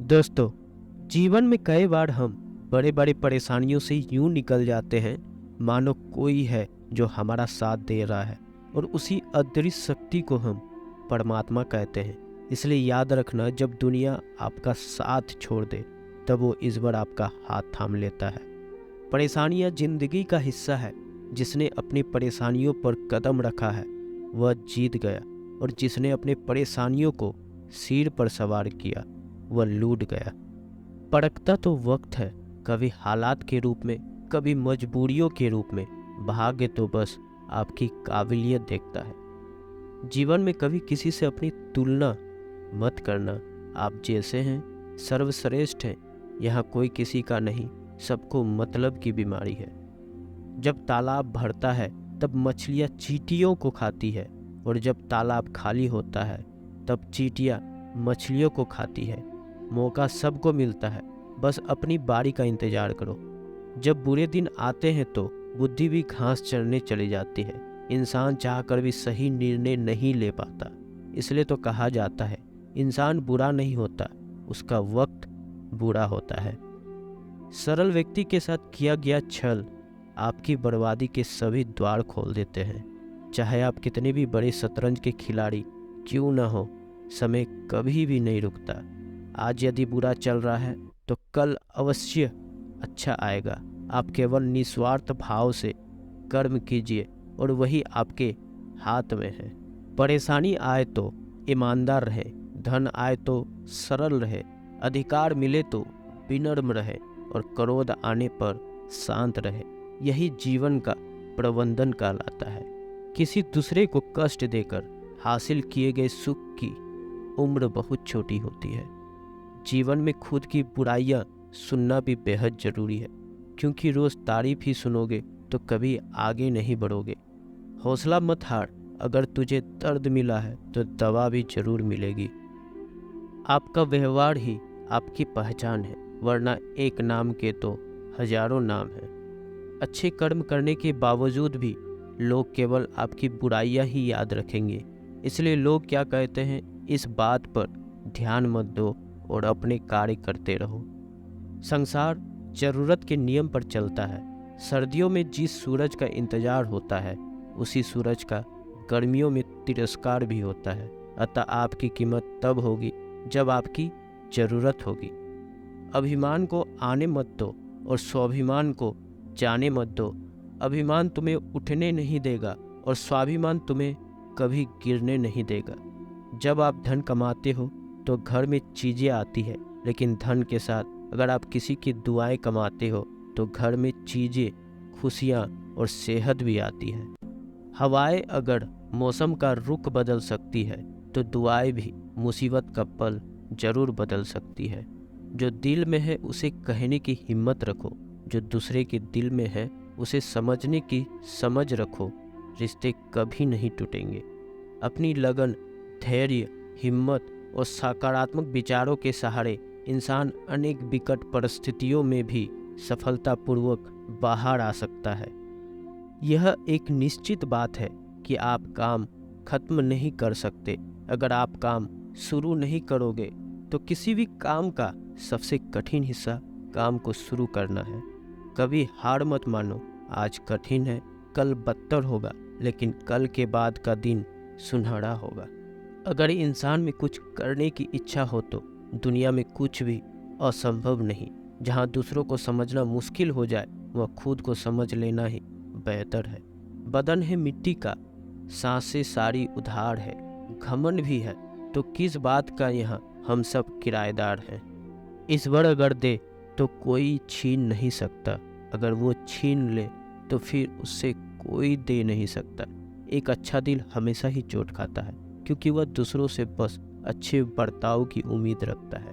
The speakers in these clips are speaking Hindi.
दोस्तों, जीवन में कई बार हम बड़े बड़े परेशानियों से यूं निकल जाते हैं मानो कोई है जो हमारा साथ दे रहा है और उसी अदृश्य शक्ति को हम परमात्मा कहते हैं। इसलिए याद रखना, जब दुनिया आपका साथ छोड़ दे तब वो इस बार आपका हाथ थाम लेता है। परेशानियां जिंदगी का हिस्सा है। जिसने अपनी परेशानियों पर कदम रखा है वह जीत गया, और जिसने अपनी परेशानियों को सिर पर सवार किया वह लूट गया। परखता तो वक्त है, कभी हालात के रूप में, कभी मजबूरियों के रूप में। भाग्य तो बस आपकी काबिलियत देखता है। जीवन में कभी किसी से अपनी तुलना मत करना। आप जैसे हैं सर्वश्रेष्ठ हैं। यहाँ कोई किसी का नहीं, सबको मतलब की बीमारी है। जब तालाब भरता है तब मछलियाँ चींटियों को खाती है, और जब तालाब खाली होता है तब चींटियाँ मछलियों को खाती है। मौका सबको मिलता है, बस अपनी बारी का इंतजार करो। जब बुरे दिन आते हैं तो बुद्धि भी घास चरने चली जाती है। इंसान चाहकर भी सही निर्णय नहीं ले पाता। इसलिए तो कहा जाता है, इंसान बुरा नहीं होता, उसका वक्त बुरा होता है। सरल व्यक्ति के साथ किया गया छल आपकी बर्बादी के सभी द्वार खोल देते हैं। चाहे आप कितने भी बड़े शतरंज के खिलाड़ी क्यों न हो, समय कभी भी नहीं रुकता। आज यदि बुरा चल रहा है तो कल अवश्य अच्छा आएगा। आप केवल निस्वार्थ भाव से कर्म कीजिए और वही आपके हाथ में है। परेशानी आए तो ईमानदार रहे, धन आए तो सरल रहे, अधिकार मिले तो विनम्र रहे, और क्रोध आने पर शांत रहे। यही जीवन का प्रबंधन कहलाता है। किसी दूसरे को कष्ट देकर हासिल किए गए सुख की उम्र बहुत छोटी होती है। जीवन में खुद की बुराइयां सुनना भी बेहद जरूरी है, क्योंकि रोज तारीफ ही सुनोगे तो कभी आगे नहीं बढ़ोगे। हौसला मत हार, अगर तुझे दर्द मिला है तो दवा भी जरूर मिलेगी। आपका व्यवहार ही आपकी पहचान है, वरना एक नाम के तो हजारों नाम हैं। अच्छे कर्म करने के बावजूद भी लोग केवल आपकी बुराइयां ही याद रखेंगे। इसलिए लोग क्या कहते हैं, इस बात पर ध्यान मत दो और अपने कार्य करते रहो। संसार जरूरत के नियम पर चलता है। सर्दियों में जिस सूरज का इंतजार होता है उसी सूरज का गर्मियों में तिरस्कार भी होता है। अतः आपकी कीमत तब होगी जब आपकी जरूरत होगी। अभिमान को आने मत दो और स्वाभिमान को जाने मत दो। अभिमान तुम्हें उठने नहीं देगा और स्वाभिमान तुम्हें कभी गिरने नहीं देगा। जब आप धन कमाते हो तो घर में चीज़ें आती है, लेकिन धन के साथ अगर आप किसी की दुआएं कमाते हो तो घर में चीज़ें, खुशियाँ और सेहत भी आती है। हवाएं अगर मौसम का रुख बदल सकती है तो दुआएं भी मुसीबत का पल जरूर बदल सकती है। जो दिल में है उसे कहने की हिम्मत रखो, जो दूसरे के दिल में है उसे समझने की समझ रखो। रिश्ते कभी नहीं टूटेंगे। अपनी लगन, धैर्य, हिम्मत और सकारात्मक विचारों के सहारे इंसान अनेक विकट परिस्थितियों में भी सफलतापूर्वक बाहर आ सकता है। यह एक निश्चित बात है कि आप काम खत्म नहीं कर सकते। अगर आप काम शुरू नहीं करोगे तो किसी भी काम का सबसे कठिन हिस्सा काम को शुरू करना है। कभी हार मत मानो। आज कठिन है, कल बदतर होगा, लेकिन कल के बाद का दिन सुनहरा होगा। अगर इंसान में कुछ करने की इच्छा हो तो दुनिया में कुछ भी असंभव नहीं। जहाँ दूसरों को समझना मुश्किल हो जाए वह खुद को समझ लेना ही बेहतर है। बदन है मिट्टी का, सांसें सारी उधार है। घमंड भी है तो किस बात का, यहाँ हम सब किराएदार हैं। ईश्वर अगर दे तो कोई छीन नहीं सकता, अगर वो छीन ले तो फिर उससे कोई दे नहीं सकता। एक अच्छा दिल हमेशा ही चोट खाता है, क्योंकि वह दूसरों से बस अच्छे बर्ताव की उम्मीद रखता है।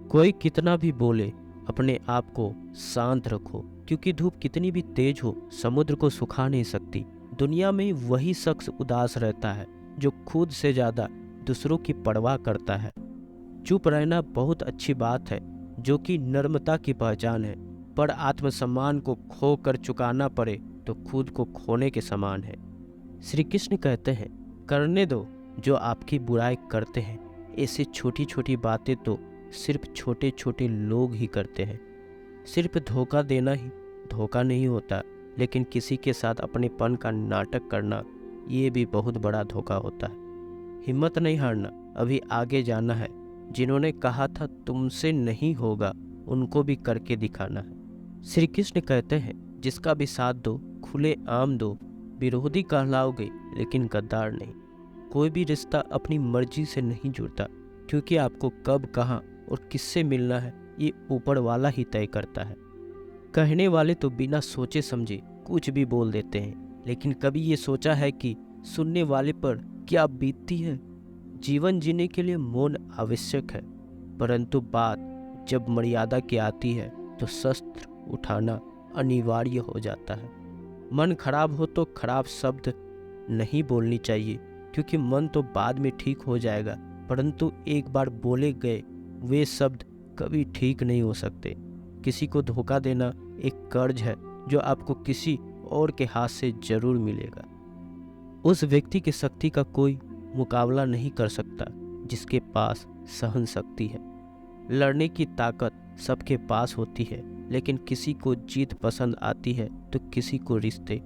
कोई कितना भी बोले, अपने आप को शांत रखो, क्योंकि धूप कितनी भी तेज हो समुद्र को सुखा नहीं सकती। दुनिया में वही शख्स उदास रहता है जो खुद से ज़्यादा दूसरों की परवाह करता है। चुप रहना बहुत अच्छी बात है, जो कि नम्रता की पहचान है, पर आत्मसम्मान को खो कर चुकाना पड़े तो खुद को खोने के समान है। श्री कृष्ण कहते हैं, करने दो जो आपकी बुराई करते हैं। ऐसी छोटी छोटी बातें तो सिर्फ छोटे छोटे लोग ही करते हैं। सिर्फ धोखा देना ही धोखा नहीं होता, लेकिन किसी के साथ अपनेपन का नाटक करना, ये भी बहुत बड़ा धोखा होता है। हिम्मत नहीं हारना, अभी आगे जाना है। जिन्होंने कहा था तुमसे नहीं होगा, उनको भी करके दिखाना है। श्री कृष्ण कहते हैं, जिसका भी साथ दो, खुले आम दो, विरोधी कहलाओगे लेकिन गद्दार नहीं। कोई भी रिश्ता अपनी मर्जी से नहीं जुड़ता, क्योंकि आपको कब, कहाँ और किससे मिलना है, ये ऊपर वाला ही तय करता है। कहने वाले तो बिना सोचे समझे कुछ भी बोल देते हैं, लेकिन कभी ये सोचा है कि सुनने वाले पर क्या बीतती है। जीवन जीने के लिए मौन आवश्यक है, परंतु बात जब मर्यादा की आती है तो शस्त्र उठाना अनिवार्य हो जाता है। मन खराब हो तो खराब शब्द नहीं बोलनी चाहिए, क्योंकि मन तो बाद में ठीक हो जाएगा, परंतु एक बार बोले गए वे शब्द कभी ठीक नहीं हो सकते। किसी को धोखा देना एक कर्ज है जो आपको किसी और के हाथ से जरूर मिलेगा। उस व्यक्ति की शक्ति का कोई मुकाबला नहीं कर सकता जिसके पास सहन शक्ति है। लड़ने की ताकत सबके पास होती है, लेकिन किसी को जीत पसंद आती है तो किसी को रिश्ते।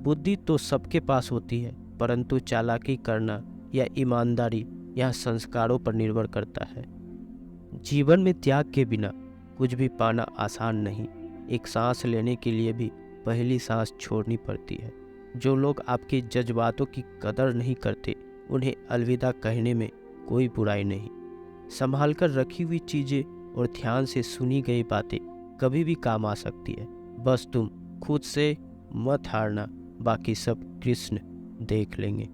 बुद्धि तो सबके पास होती है, परंतु चालाकी करना या ईमानदारी यह संस्कारों पर निर्भर करता है। जीवन में त्याग के बिना कुछ भी पाना आसान नहीं। एक सांस लेने के लिए भी पहली सांस छोड़नी पड़ती है। जो लोग आपके जज्बातों की कदर नहीं करते, उन्हें अलविदा कहने में कोई बुराई नहीं। संभाल कर रखी हुई चीज़ें और ध्यान से सुनी गई बातें कभी भी काम आ सकती है। बस तुम खुद से मत हारना, बाकी सब कृष्ण देख लेंगे।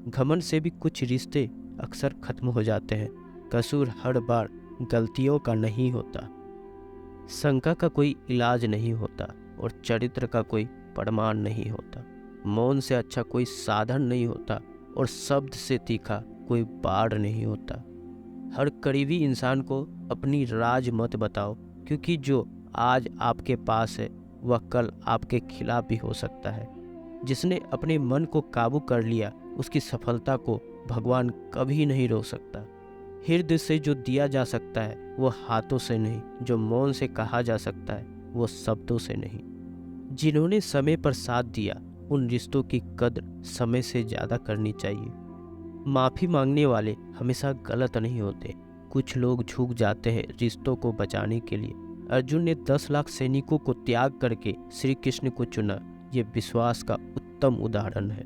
घमंड से भी कुछ रिश्ते अक्सर खत्म हो जाते हैं। कसूर हर बार गलतियों का नहीं होता, शंका का कोई इलाज नहीं होता और चरित्र का कोई प्रमाण नहीं होता। मौन से अच्छा कोई साधन नहीं होता और शब्द से तीखा कोई बाढ़ नहीं होता। हर करीबी इंसान को अपनी राज मत बताओ, क्योंकि जो आज आपके पास है वह कल आपके खिलाफ भी हो सकता है। जिसने अपने मन को काबू कर लिया, उसकी सफलता को भगवान कभी नहीं रोक सकता। हृदय से जो दिया जा सकता है वो हाथों से नहीं, जो मौन से कहा जा सकता है वो शब्दों से नहीं। जिन्होंने समय पर साथ दिया, उन रिश्तों की कद्र समय से ज़्यादा करनी चाहिए। माफ़ी मांगने वाले हमेशा गलत नहीं होते। कुछ लोग झुक जाते हैं रिश्तों को बचाने के लिए। अर्जुन ने 10 लाख सैनिकों को त्याग करके श्री कृष्ण को चुना, ये विश्वास का उत्तम उदाहरण है।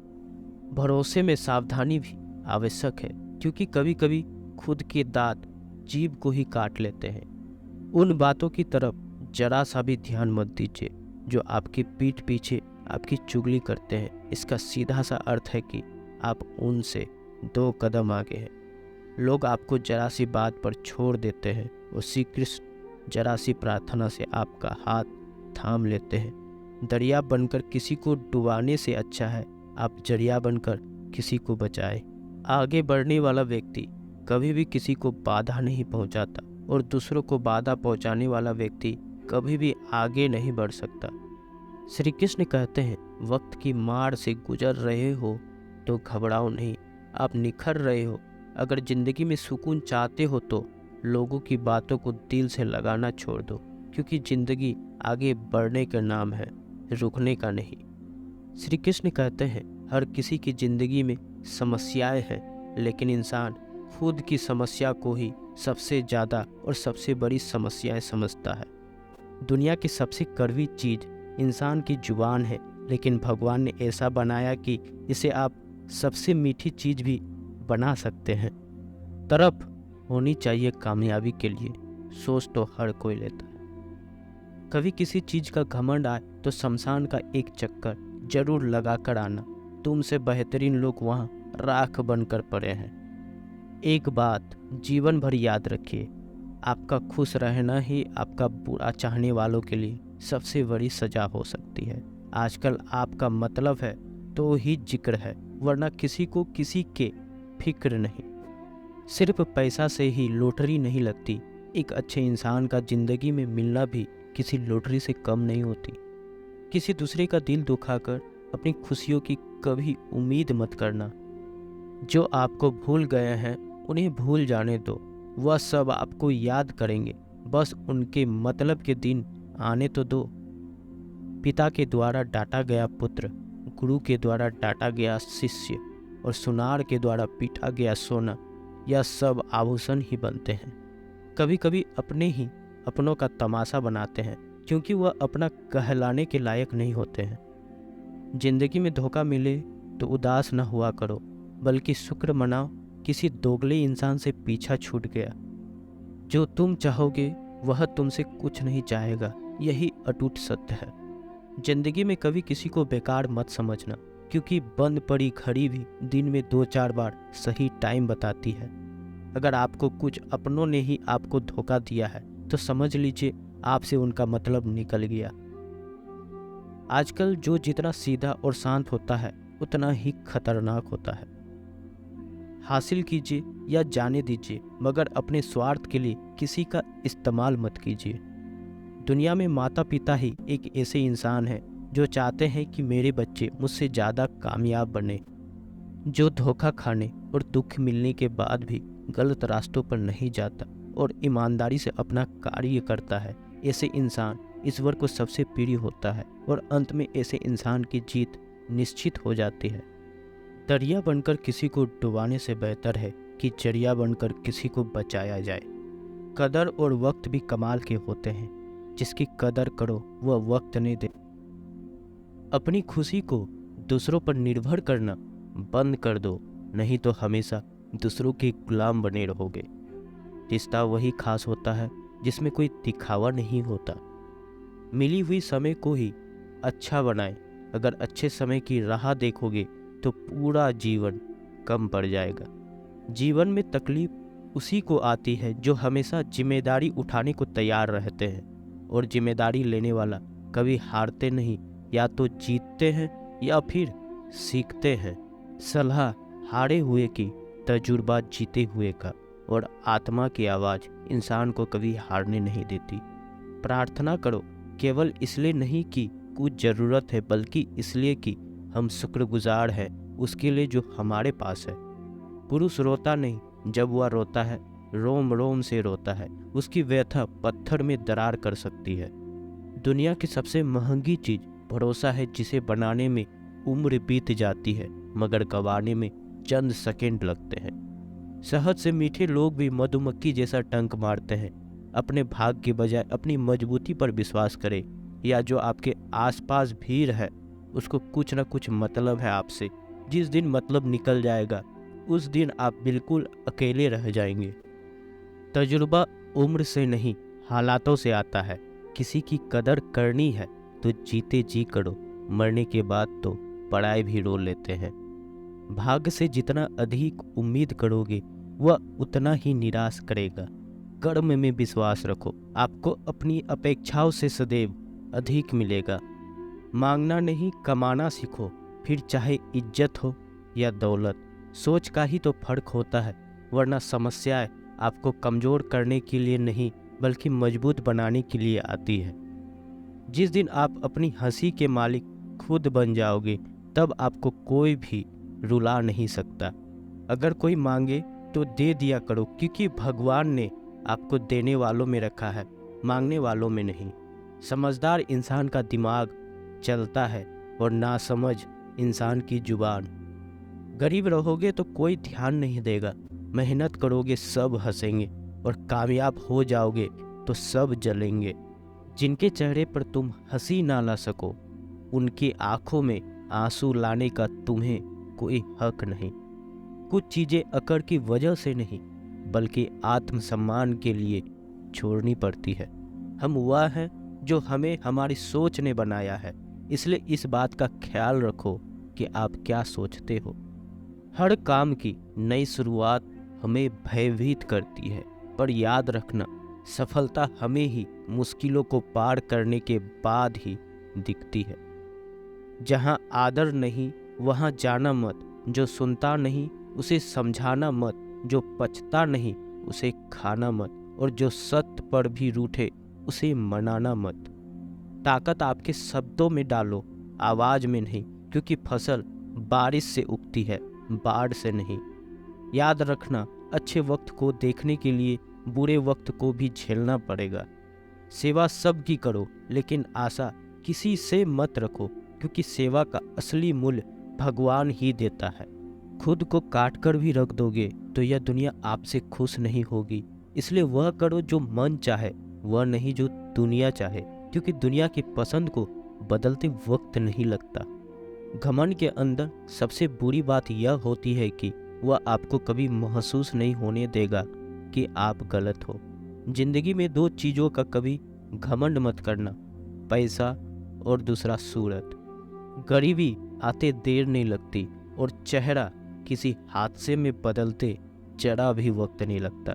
भरोसे में सावधानी भी आवश्यक है, क्योंकि कभी कभी खुद के दांत जीभ को ही काट लेते हैं। उन बातों की तरफ जरा सा भी ध्यान मत दीजिए जो आपकी पीठ पीछे आपकी चुगली करते हैं। इसका सीधा सा अर्थ है कि आप उनसे 2 कदम आगे हैं। लोग आपको जरा सी बात पर छोड़ देते हैं और श्री कृष्ण जरा सी प्रार्थना से आपका हाथ थाम लेते हैं। दरिया बनकर किसी को डुबाने से अच्छा है आप जरिया बनकर किसी को बचाए। आगे बढ़ने वाला व्यक्ति कभी भी किसी को बाधा नहीं पहुंचाता और दूसरों को बाधा पहुंचाने वाला व्यक्ति कभी भी आगे नहीं बढ़ सकता। श्री कृष्ण कहते हैं, वक्त की मार से गुजर रहे हो तो घबराओ नहीं, आप निखर रहे हो। अगर जिंदगी में सुकून चाहते हो तो लोगों की बातों को दिल से लगाना छोड़ दो, क्योंकि जिंदगी आगे बढ़ने का नाम है, रुकने का नहीं। श्री कृष्ण कहते हैं, हर किसी की जिंदगी में समस्याएं हैं, लेकिन इंसान खुद की समस्या को ही सबसे ज़्यादा और सबसे बड़ी समस्याएं समझता है। दुनिया की सबसे कड़वी चीज़ इंसान की जुबान है, लेकिन भगवान ने ऐसा बनाया कि इसे आप सबसे मीठी चीज़ भी बना सकते हैं। तरफ होनी चाहिए कामयाबी के लिए, सोच तो हर कोई लेता है। कभी किसी चीज़ का घमंड आए तो शमशान का एक चक्कर जरूर लगा कर आना। तुमसे बेहतरीन लोग वहाँ राख बनकर पड़े हैं। एक बात जीवन भर याद रखिए, आपका खुश रहना ही आपका बुरा चाहने वालों के लिए सबसे बड़ी सजा हो सकती है। आजकल आपका मतलब है तो ही जिक्र है, वरना किसी को किसी के फिक्र नहीं। सिर्फ पैसा से ही लॉटरी नहीं लगती। एक अच्छे इंसान का जिंदगी में मिलना भी किसी लॉटरी से कम नहीं होती। किसी दूसरे का दिल दुखाकर अपनी खुशियों की कभी उम्मीद मत करना। जो आपको भूल गए हैं उन्हें भूल जाने दो, वह सब आपको याद करेंगे, बस उनके मतलब के दिन आने तो दो। पिता के द्वारा डांटा गया पुत्र, गुरु के द्वारा डांटा गया शिष्य और सुनार के द्वारा पीटा गया सोना, यह सब आभूषण ही बनते हैं। कभी कभी अपने ही अपनों का तमाशा बनाते हैं, क्योंकि वह अपना कहलाने के लायक नहीं होते हैं। जिंदगी में धोखा मिले तो उदास न हुआ करो, बल्कि शुक्र मनाओ किसी दोगले इंसान से पीछा छूट गया। जो तुम चाहोगे वह तुमसे कुछ नहीं चाहेगा, यही अटूट सत्य है। जिंदगी में कभी किसी को बेकार मत समझना, क्योंकि बंद पड़ी घड़ी भी दिन में 2-4 बार सही टाइम बताती है। अगर आपको कुछ अपनों ने ही आपको धोखा दिया है तो समझ लीजिए आपसे उनका मतलब निकल गया। आजकल जो जितना सीधा और शांत होता है उतना ही खतरनाक होता है। हासिल कीजिए या जाने दीजिए, मगर अपने स्वार्थ के लिए किसी का इस्तेमाल मत कीजिए। दुनिया में माता पिता ही एक ऐसे इंसान हैं जो चाहते हैं कि मेरे बच्चे मुझसे ज़्यादा कामयाब बने, जो धोखा खाने और दुख मिलने के बाद भी गलत रास्तों पर नहीं जाता और ईमानदारी से अपना कार्य करता है। ऐसे इंसान ईश्वर को सबसे प्रिय होता है और अंत में ऐसे इंसान की जीत निश्चित हो जाती है। दरिया बनकर किसी को डुबाने से बेहतर है कि जरिया बनकर किसी को बचाया जाए। कदर और वक्त भी कमाल के होते हैं, जिसकी कदर करो वह वक्त नहीं दे। अपनी खुशी को दूसरों पर निर्भर करना बंद कर दो, नहीं तो हमेशा दूसरों के गुलाम बने रहोगे। रिश्ता वही खास होता है जिसमें कोई दिखावा नहीं होता। मिली हुई समय को ही अच्छा बनाएं। अगर अच्छे समय की राह देखोगे तो पूरा जीवन कम पड़ जाएगा। जीवन में तकलीफ उसी को आती है जो हमेशा जिम्मेदारी उठाने को तैयार रहते हैं, और जिम्मेदारी लेने वाला कभी हारते नहीं, या तो जीतते हैं या फिर सीखते हैं। सलाह हारे हुए की, तजुर्बा जीते हुए का, और आत्मा की आवाज़ इंसान को कभी हारने नहीं देती। प्रार्थना करो, केवल इसलिए नहीं कि कुछ ज़रूरत है, बल्कि इसलिए कि हम शुक्रगुजार हैं उसके लिए जो हमारे पास है। पुरुष रोता नहीं, जब वह रोता है रोम रोम से रोता है। उसकी व्यथा पत्थर में दरार कर सकती है। दुनिया की सबसे महंगी चीज़ भरोसा है, जिसे बनाने में उम्र बीत जाती है मगर गंवाने में चंद सेकंड लगते हैं। शहद से मीठे लोग भी मधुमक्खी जैसा टंक मारते हैं। अपने भाग के बजाय अपनी मजबूती पर विश्वास करें, या जो आपके आसपास भीड़ है उसको कुछ न कुछ मतलब है आपसे। जिस दिन मतलब निकल जाएगा उस दिन आप बिल्कुल अकेले रह जाएंगे। तजुर्बा उम्र से नहीं हालातों से आता है। किसी की कदर करनी है तो जीते जी करो, मरने के बाद तो पराए भी रो लेते हैं। भाग्य से जितना अधिक उम्मीद करोगे वह उतना ही निराश करेगा। कर्म में विश्वास रखो, आपको अपनी अपेक्षाओं से सदैव अधिक मिलेगा। मांगना नहीं कमाना सीखो, फिर चाहे इज्जत हो या दौलत। सोच का ही तो फर्क होता है, वरना समस्याएं आपको कमज़ोर करने के लिए नहीं बल्कि मजबूत बनाने के लिए आती है। जिस दिन आप अपनी हंसी के मालिक खुद बन जाओगे तब आपको कोई भी रुला नहीं सकता। अगर कोई मांगे तो दे दिया करो, क्योंकि भगवान ने आपको देने वालों में रखा है, मांगने वालों में नहीं। समझदार इंसान का दिमाग चलता है और नासमझ इंसान की जुबान। गरीब रहोगे तो कोई ध्यान नहीं देगा, मेहनत करोगे सब हंसेंगे, और कामयाब हो जाओगे तो सब जलेंगे। जिनके चेहरे पर तुम हंसी ना ला सको उनकी आंखों में आंसू लाने का तुम्हें कोई हक नहीं। कुछ चीज़ें अकड़ की वजह से नहीं बल्कि आत्मसम्मान के लिए छोड़नी पड़ती है। हम वह हैं जो हमें हमारी सोच ने बनाया है, इसलिए इस बात का ख्याल रखो कि आप क्या सोचते हो। हर काम की नई शुरुआत हमें भयभीत करती है, पर याद रखना सफलता हमें ही मुश्किलों को पार करने के बाद ही दिखती है। जहाँ आदर नहीं वहाँ जाना मत, जो सुनता नहीं उसे समझाना मत, जो पचता नहीं उसे खाना मत, और जो सत्य पर भी रूठे उसे मनाना मत। ताकत आपके शब्दों में डालो, आवाज़ में नहीं, क्योंकि फसल बारिश से उगती है, बाढ़ से नहीं। याद रखना, अच्छे वक्त को देखने के लिए बुरे वक्त को भी झेलना पड़ेगा। सेवा सबकी करो, लेकिन आशा किसी से मत रखो, क्योंकि सेवा का असली मूल्य भगवान ही देता है। खुद को काट कर भी रख दोगे तो यह दुनिया आपसे खुश नहीं होगी। इसलिए वह करो जो मन चाहे, वह नहीं जो दुनिया चाहे, क्योंकि दुनिया की पसंद को बदलते वक्त नहीं लगता। घमंड के अंदर सबसे बुरी बात यह होती है कि वह आपको कभी महसूस नहीं होने देगा कि आप गलत हो। जिंदगी में दो चीज़ों का कभी घमंड मत करना, पैसा और दूसरा सूरत। गरीबी आते देर नहीं लगती और चेहरा किसी हादसे में बदलते जरा भी वक्त नहीं लगता।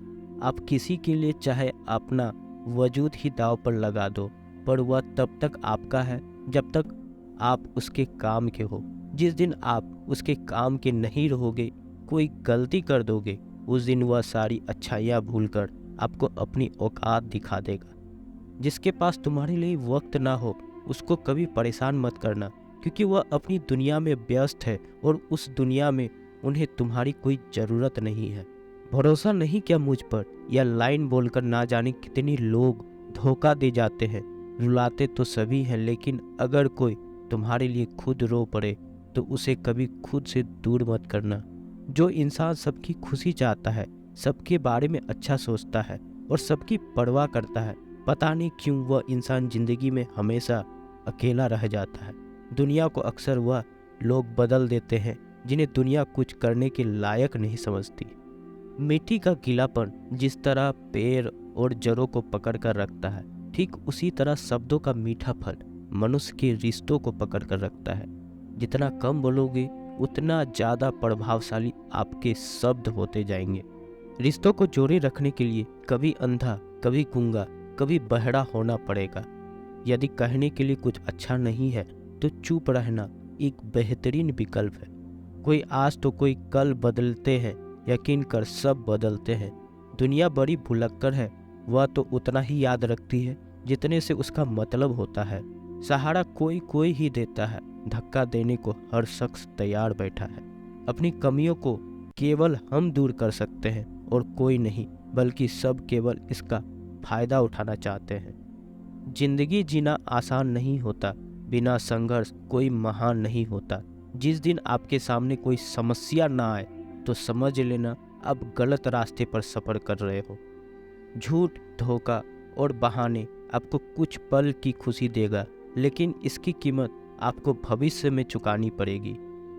आप किसी के लिए चाहे अपना वजूद ही दांव पर लगा दो, पर वह तब तक आपका है जब तक आप उसके काम के हो। जिस दिन आप उसके काम के नहीं रहोगे, कोई गलती कर दोगे, उस दिन वह सारी अच्छाइयाँ भूलकर आपको अपनी औकात दिखा देगा। जिसके पास तुम्हारे लिए वक्त ना हो, उसको कभी परेशान मत करना, क्योंकि वह अपनी दुनिया में व्यस्त है और उस दुनिया में उन्हें तुम्हारी कोई ज़रूरत नहीं है। भरोसा नहीं क्या मुझ पर? यह लाइन बोलकर ना जाने कितने लोग धोखा दे जाते हैं। रुलाते तो सभी हैं, लेकिन अगर कोई तुम्हारे लिए खुद रो पड़े तो उसे कभी खुद से दूर मत करना। जो इंसान सबकी खुशी चाहता है, सबके बारे में अच्छा सोचता है और सबकी परवाह करता है, पता नहीं क्यों वह इंसान जिंदगी में हमेशा अकेला रह जाता है। दुनिया को अक्सर वह लोग बदल देते हैं जिन्हें दुनिया कुछ करने के लायक नहीं समझती। मिट्टी का गीलापन जिस तरह पेड़ और जड़ों को पकड़ कर रखता है, ठीक उसी तरह शब्दों का मीठा फल मनुष्य के रिश्तों को पकड़ कर रखता है। जितना कम बोलोगे, उतना ज़्यादा प्रभावशाली आपके शब्द होते जाएंगे। रिश्तों को जोड़े रखने के लिए कभी अंधा, कभी गूंगा, कभी बहरा होना पड़ेगा। यदि कहने के लिए कुछ अच्छा नहीं है तो चुप रहना एक बेहतरीन विकल्प है। कोई आज तो कोई कल बदलते हैं, यकीन कर सब बदलते हैं। दुनिया बड़ी भुलक्कड़ है, वह तो उतना ही याद रखती है जितने से उसका मतलब होता है। सहारा कोई कोई ही देता है, धक्का देने को हर शख्स तैयार बैठा है। अपनी कमियों को केवल हम दूर कर सकते हैं और कोई नहीं, बल्कि सब केवल इसका फायदा उठाना चाहते हैं। जिंदगी जीना आसान नहीं होता, बिना संघर्ष कोई महान नहीं होता। जिस दिन आपके सामने कोई समस्या ना आए तो समझ लेना आप गलत रास्ते पर सफ़र कर रहे हो। झूठ, धोखा और बहाने आपको कुछ पल की खुशी देगा, लेकिन इसकी कीमत आपको भविष्य में चुकानी पड़ेगी।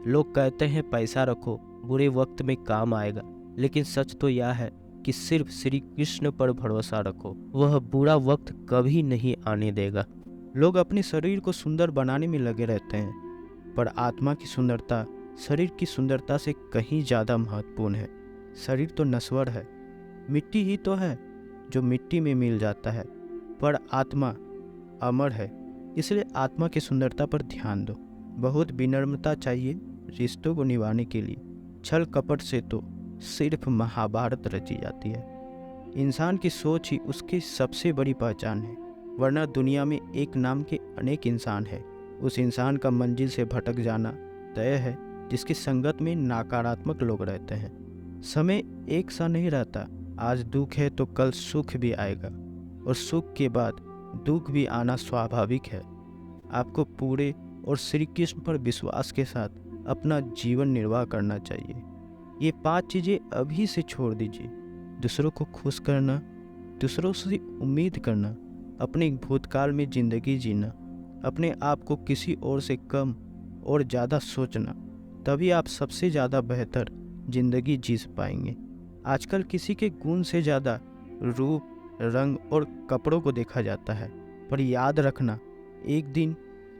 लोग कहते हैं पैसा रखो, बुरे वक्त में काम आएगा, लेकिन सच तो यह है कि सिर्फ श्री कृष्ण पर भरोसा रखो, वह बुरा वक्त कभी नहीं आने देगा। लोग अपने शरीर को सुंदर बनाने में लगे रहते हैं, पर आत्मा की सुंदरता शरीर की सुंदरता से कहीं ज़्यादा महत्वपूर्ण है। शरीर तो नश्वर है, मिट्टी ही तो है जो मिट्टी में मिल जाता है, पर आत्मा अमर है। इसलिए आत्मा की सुंदरता पर ध्यान दो। बहुत विनम्रता चाहिए रिश्तों को निभाने के लिए। छल कपट से तो सिर्फ महाभारत रची जाती है। इंसान की सोच ही उसकी सबसे बड़ी पहचान है, वरना दुनिया में एक नाम के अनेक इंसान है। उस इंसान का मंजिल से भटक जाना तय है जिसकी संगत में नकारात्मक लोग रहते हैं। समय एक सा नहीं रहता, आज दुख है तो कल सुख भी आएगा, और सुख के बाद दुख भी आना स्वाभाविक है। आपको पूरे और श्री कृष्ण पर विश्वास के साथ अपना जीवन निर्वाह करना चाहिए। ये 5 चीज़ें अभी से छोड़ दीजिए। दूसरों को खुश करना, दूसरों से उम्मीद करना, अपने भूतकाल में ज़िंदगी जीना, अपने आप को किसी और से कम और ज़्यादा सोचना, तभी आप सबसे ज़्यादा बेहतर ज़िंदगी जी पाएंगे। आजकल किसी के गुण से ज़्यादा रूप, रंग और कपड़ों को देखा जाता है, पर याद रखना एक दिन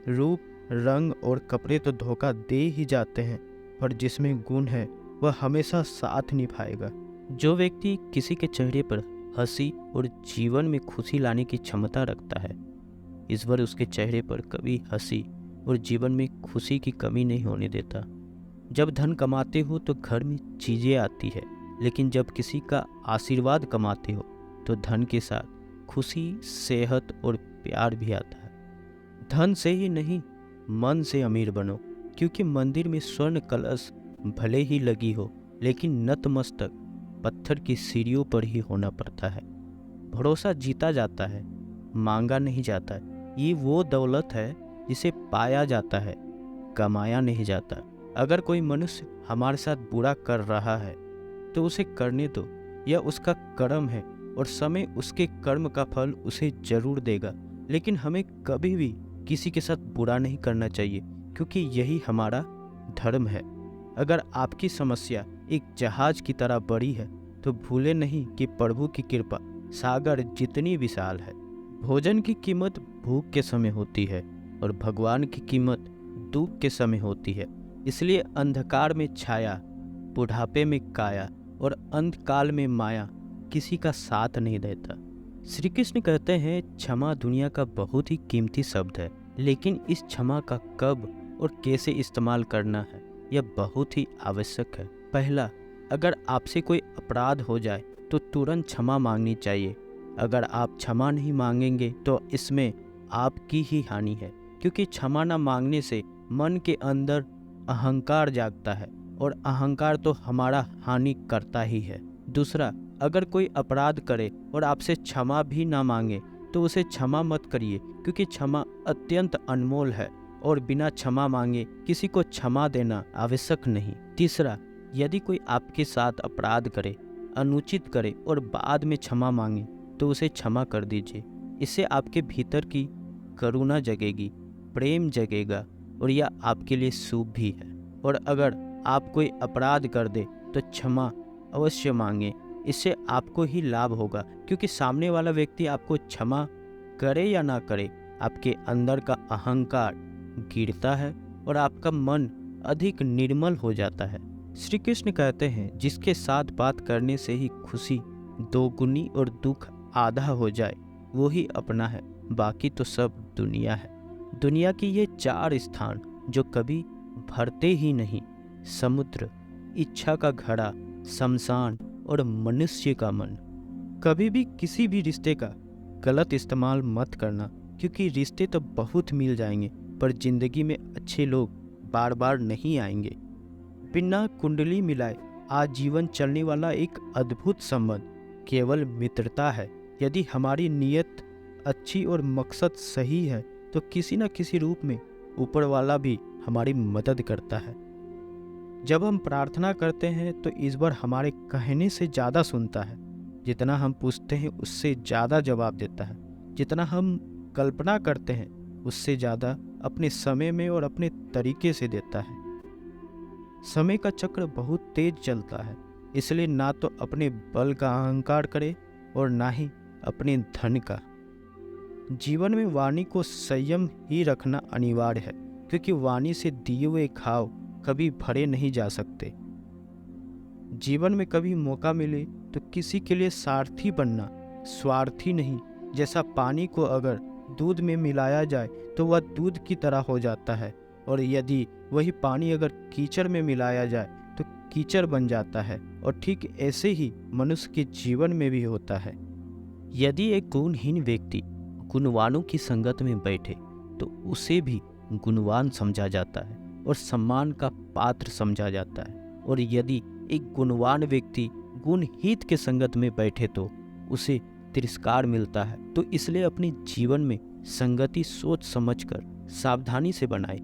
रूप, रंग और कपड़े तो धोखा दे ही जाते हैं, पर जिसमें गुण है वह हमेशा साथ निभाएगा। जो व्यक्ति किसी के चेहरे पर हंसी और जीवन में खुशी लाने की क्षमता रखता है, ईश्वर उसके चेहरे पर कभी हंसी और जीवन में खुशी की कमी नहीं होने देता। जब धन कमाते हो तो घर में चीज़ें आती है, लेकिन जब किसी का आशीर्वाद कमाते हो तो धन के साथ खुशी, सेहत और प्यार भी आता है। धन से ही नहीं, मन से अमीर बनो, क्योंकि मंदिर में स्वर्ण कलश भले ही लगी हो, लेकिन नतमस्तक पत्थर की सीढ़ियों पर ही होना पड़ता है। भरोसा जीता जाता है, मांगा नहीं जाता है। ये वो दौलत है जिसे पाया जाता है, कमाया नहीं जाता। अगर कोई मनुष्य हमारे साथ बुरा कर रहा है तो उसे करने दो, यह उसका कर्म है और समय उसके कर्म का फल उसे जरूर देगा। लेकिन हमें कभी भी किसी के साथ बुरा नहीं करना चाहिए, क्योंकि यही हमारा धर्म है। अगर आपकी समस्या एक जहाज की तरह बड़ी है तो भूले नहीं कि प्रभु की कृपा सागर जितनी विशाल है। भोजन की कीमत भूख के समय होती है और भगवान की कीमत दुख के समय होती है। इसलिए अंधकार में छाया, बुढ़ापे में काया और अंतकाल में माया किसी का साथ नहीं देता। श्री कृष्ण कहते हैं, क्षमा दुनिया का बहुत ही कीमती शब्द है, लेकिन इस क्षमा का कब और कैसे इस्तेमाल करना है यह बहुत ही आवश्यक है। पहला, अगर आपसे कोई अपराध हो जाए तो तुरंत क्षमा मांगनी चाहिए। अगर आप क्षमा नहीं मांगेंगे तो इसमें आपकी ही हानि है, क्योंकि क्षमा न मांगने से मन के अंदर अहंकार जागता है और अहंकार तो हमारा हानि करता ही है। दूसरा, अगर कोई अपराध करे और आपसे क्षमा भी ना मांगे तो उसे क्षमा मत करिए, क्योंकि क्षमा अत्यंत अनमोल है और बिना क्षमा मांगे किसी को क्षमा देना आवश्यक नहीं। तीसरा, यदि कोई आपके साथ अपराध करे, अनुचित करे और बाद में क्षमा मांगे तो उसे क्षमा कर दीजिए। इससे आपके भीतर की करुणा जगेगी, प्रेम जगेगा और यह आपके लिए शुभ भी है। और अगर आप कोई अपराध कर दे तो क्षमा अवश्य मांगे, इससे आपको ही लाभ होगा, क्योंकि सामने वाला व्यक्ति आपको क्षमा करे या ना करे, आपके अंदर का अहंकार गिरता है और आपका मन अधिक निर्मल हो जाता है। श्री कृष्ण कहते हैं, जिसके साथ बात करने से ही खुशी दोगुनी और दुख आधा हो जाए वो ही अपना है, बाकी तो सब दुनिया है। दुनिया की ये 4 स्थान जो कभी भरते ही नहीं, समुद्र, इच्छा का घड़ा, शमशान और मनुष्य का मन। कभी भी किसी भी रिश्ते का गलत इस्तेमाल मत करना, क्योंकि रिश्ते तो बहुत मिल जाएंगे पर जिंदगी में अच्छे लोग बार बार नहीं आएंगे। बिना कुंडली मिलाए आजीवन चलने वाला एक अद्भुत संबंध केवल मित्रता है। यदि हमारी नीयत अच्छी और मकसद सही है तो किसी न किसी रूप में ऊपर वाला भी हमारी मदद करता है। जब हम प्रार्थना करते हैं तो ईश्वर हमारे कहने से ज़्यादा सुनता है। जितना हम पूछते हैं उससे ज़्यादा जवाब देता है। जितना हम कल्पना करते हैं उससे ज़्यादा अपने समय में और अपने तरीके से देता है। समय का चक्र बहुत तेज चलता है, इसलिए ना तो अपने बल का अहंकार करे और ना ही अपने धन का। जीवन में वाणी को संयम ही रखना अनिवार्य है, क्योंकि वाणी से दिए हुए घाव कभी भरे नहीं जा सकते। जीवन में कभी मौका मिले तो किसी के लिए सारथी बनना, स्वार्थी नहीं। जैसा पानी को अगर दूध में मिलाया जाए तो वह दूध की तरह हो जाता है, और यदि वही पानी अगर कीचड़ में मिलाया जाए तो कीचड़ बन जाता है। और ठीक ऐसे ही मनुष्य के जीवन में भी होता है। यदि एक गुणहीन व्यक्ति गुणवानों की संगत में बैठे तो उसे भी गुणवान समझा जाता है और सम्मान का पात्र समझा जाता है। और यदि एक गुणवान व्यक्ति गुणहीन के संगत में बैठे तो उसे तिरस्कार मिलता है। तो इसलिए अपने जीवन में संगति सोच समझकर सावधानी से बनाए।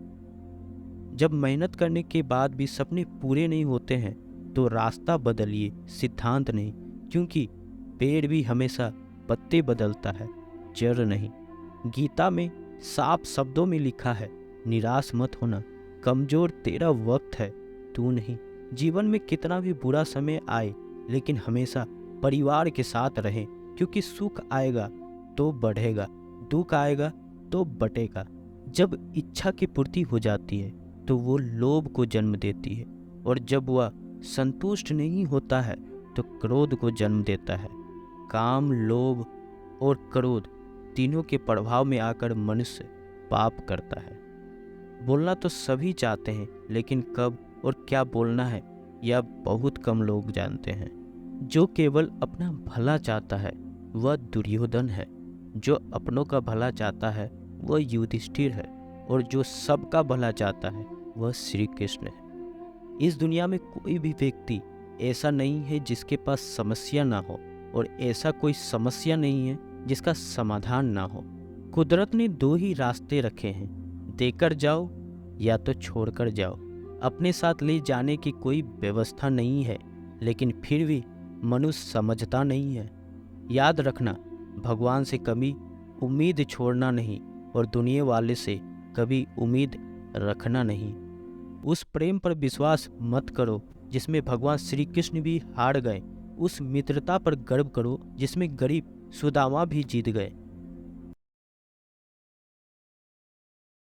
जब मेहनत करने के बाद भी सपने पूरे नहीं होते हैं तो रास्ता बदलिए, सिद्धांत नहीं, क्योंकि पेड़ भी हमेशा पत्ते बदलता है, जड़ नहीं। गीता में साफ शब्दों में लिखा है, निराश मत होना, कमजोर तेरा वक्त है, तू नहीं। जीवन में कितना भी बुरा समय आए लेकिन हमेशा परिवार के साथ रहें, क्योंकि सुख आएगा तो बढ़ेगा, दुख आएगा तो बटेगा। जब इच्छा की पूर्ति हो जाती है तो वो लोभ को जन्म देती है, और जब वह संतुष्ट नहीं होता है तो क्रोध को जन्म देता है। काम, लोभ और क्रोध तीनों के प्रभाव में आकर मनुष्य पाप करता है। बोलना तो सभी चाहते हैं, लेकिन कब और क्या बोलना है यह बहुत कम लोग जानते हैं। जो केवल अपना भला चाहता है वह दुर्योधन है, जो अपनों का भला चाहता है वह युधिष्ठिर है, और जो सबका भला चाहता है वह श्री कृष्ण है। इस दुनिया में कोई भी व्यक्ति ऐसा नहीं है जिसके पास समस्या ना हो, और ऐसा कोई समस्या नहीं है जिसका समाधान ना हो। कुदरत ने दो ही रास्ते रखे हैं, देकर जाओ या तो छोड़कर जाओ। अपने साथ ले जाने की कोई व्यवस्था नहीं है, लेकिन फिर भी मनुष्य समझता नहीं है। याद रखना, भगवान से कभी उम्मीद छोड़ना नहीं, और दुनिया वाले से कभी उम्मीद रखना नहीं। उस प्रेम पर विश्वास मत करो जिसमें भगवान श्री कृष्ण भी हार गए। उस मित्रता पर गर्व करो जिसमें गरीब सुदामा भी जीत गए।